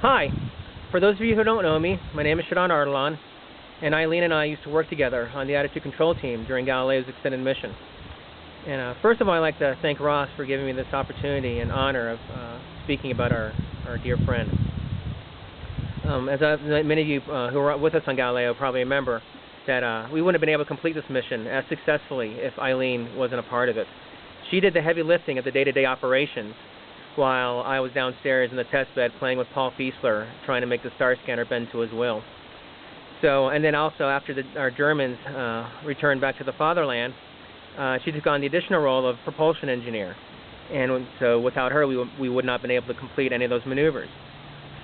Hi. For those of you who don't know me, my name is Shadon Ardalan, and Eileen and I used to work together on the Attitude Control Team during Galileo's extended mission. And first of all, I'd like to thank Ross for giving me this opportunity and honor of speaking about our dear friend. Many of you who were with us on Galileo probably remember that we wouldn't have been able to complete this mission as successfully if Eileen wasn't a part of it. She did the heavy lifting of the day-to-day operations, while I was downstairs in the test bed playing with Paul Fiesler, trying to make the star scanner bend to his will. So, and then also after our Germans returned back to the fatherland, she took on the additional role of propulsion engineer. And so without her, we would not have been able to complete any of those maneuvers.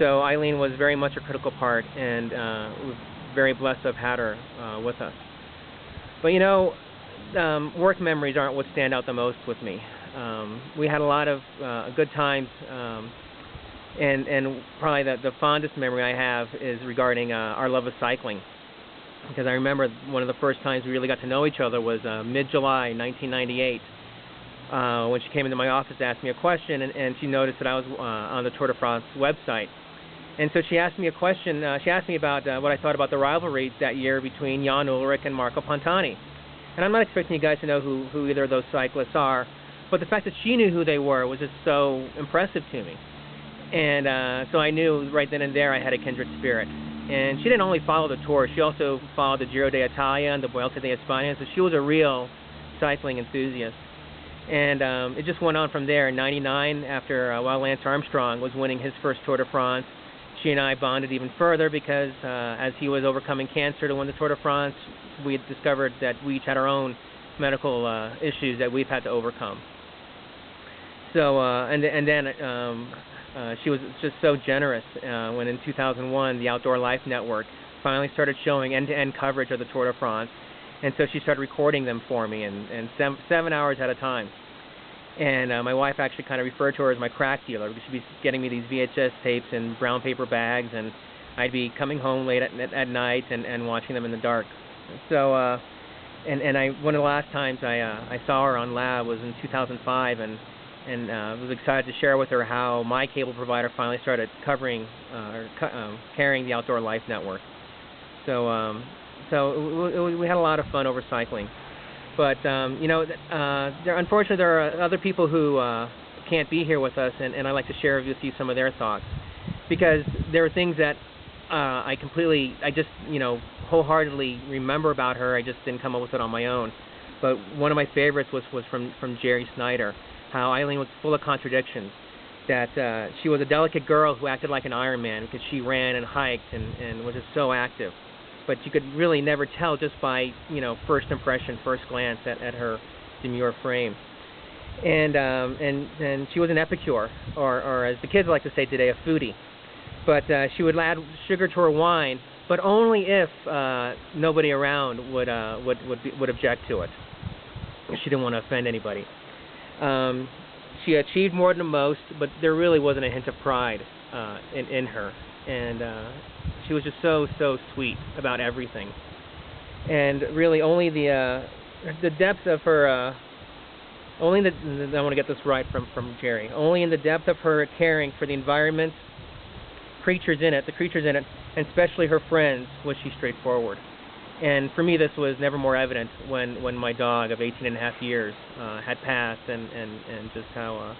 So Eileen was very much a critical part, and we're very blessed to have had her with us. But you know, work memories aren't what stand out the most with me. We had a lot of good times, and probably the fondest memory I have is regarding our love of cycling. Because I remember one of the first times we really got to know each other was mid-July 1998, when she came into my office to ask me a question, and she noticed that I was on the Tour de France website. And so she asked me a question. She asked me about what I thought about the rivalry that year between Jan Ullrich and Marco Pantani. And I'm not expecting you guys to know who either of those cyclists are, but the fact that she knew who they were was just so impressive to me. And so I knew right then and there I had a kindred spirit. And she didn't only follow the Tour, she also followed the Giro d'Italia and the Vuelta de España, so she was a real cycling enthusiast. And it just went on from there. In '99, after while Lance Armstrong was winning his first Tour de France, she and I bonded even further because as he was overcoming cancer to win the Tour de France, we had discovered that we each had our own medical issues that we've had to overcome. So, and then she was just so generous when in 2001 the Outdoor Life Network finally started showing end-to-end coverage of the Tour de France. And so she started recording them for me, and 7 hours at a time. And my wife actually kind of referred to her as my crack dealer, because she'd be getting me these VHS tapes in brown paper bags, and I'd be coming home late at night and watching them in the dark. So, one of the last times I saw her on Lab was in 2005, and was excited to share with her how my cable provider finally started covering carrying the Outdoor Life Network. So we had a lot of fun over cycling. But you know, unfortunately there are other people who can't be here with us, and I'd like to share with you some of their thoughts, because there are things that I just wholeheartedly remember about her. I just didn't come up with it on my own. But one of my favorites was from Jerry Snyder. How Eileen was full of contradictions, that she was a delicate girl who acted like an Iron Man because she ran and hiked and was just so active. But you could really never tell just by, first impression, first glance at her demure frame. And she was an epicure, or as the kids like to say today, a foodie. But she would add sugar to her wine, but only if nobody around would object to it. She didn't want to offend anybody. She achieved more than most, but there really wasn't a hint of pride in her, and she was just so sweet about everything. And really, only the depth of her, I want to get this right from Jerry. Only in the depth of her caring for the environment, the creatures in it, and especially her friends, was she straightforward. And for me, this was never more evident when my dog of 18 and a half years had passed, and just how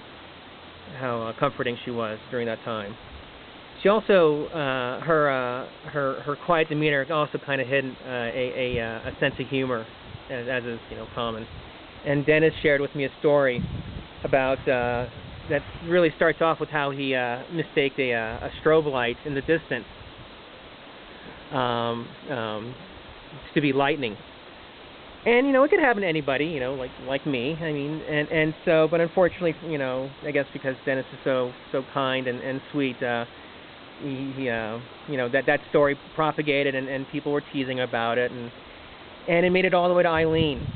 comforting she was during that time. She also her quiet demeanor also kind of hid a sense of humor, as is common. And Dennis shared with me a story about that really starts off with how he mistaked a strobe light in the distance to be lightning. And it could happen to anybody, like me. I mean, and so, but unfortunately, I guess because Dennis is so kind and sweet, he that story propagated, and people were teasing about it, and it made it all the way to Eileen.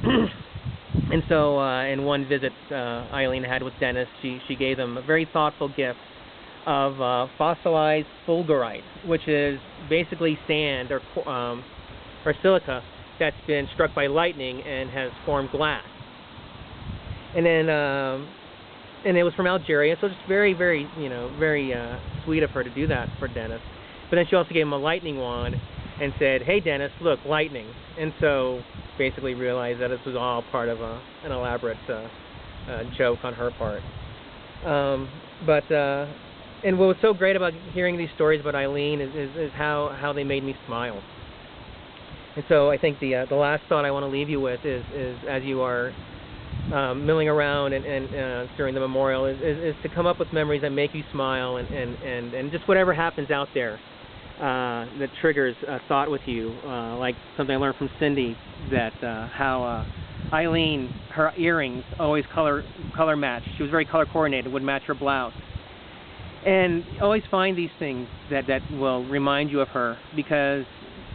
And so, in one visit Eileen had with Dennis, she gave him a very thoughtful gift of fossilized fulgurite, which is basically sand or silica that's been struck by lightning and has formed glass. And then and it was from Algeria, so it's very sweet of her to do that for Dennis. But then she also gave him a lightning wand and said, "Hey Dennis, look, lightning." And so basically realized that this was all part of an elaborate joke on her part. And what was so great about hearing these stories about Eileen is how they made me smile. And so I think the last thought I want to leave you with is as you are milling around and during the memorial is to come up with memories that make you smile and just whatever happens out there that triggers a thought with you, like something I learned from Cindy, that how Eileen, her earrings always color matched. She was very color coordinated, would match her blouse. And always find these things that will remind you of her, because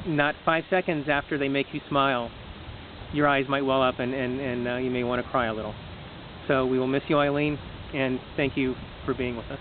not 5 seconds after they make you smile, your eyes might well up and you may want to cry a little. So we will miss you, Eileen, and thank you for being with us.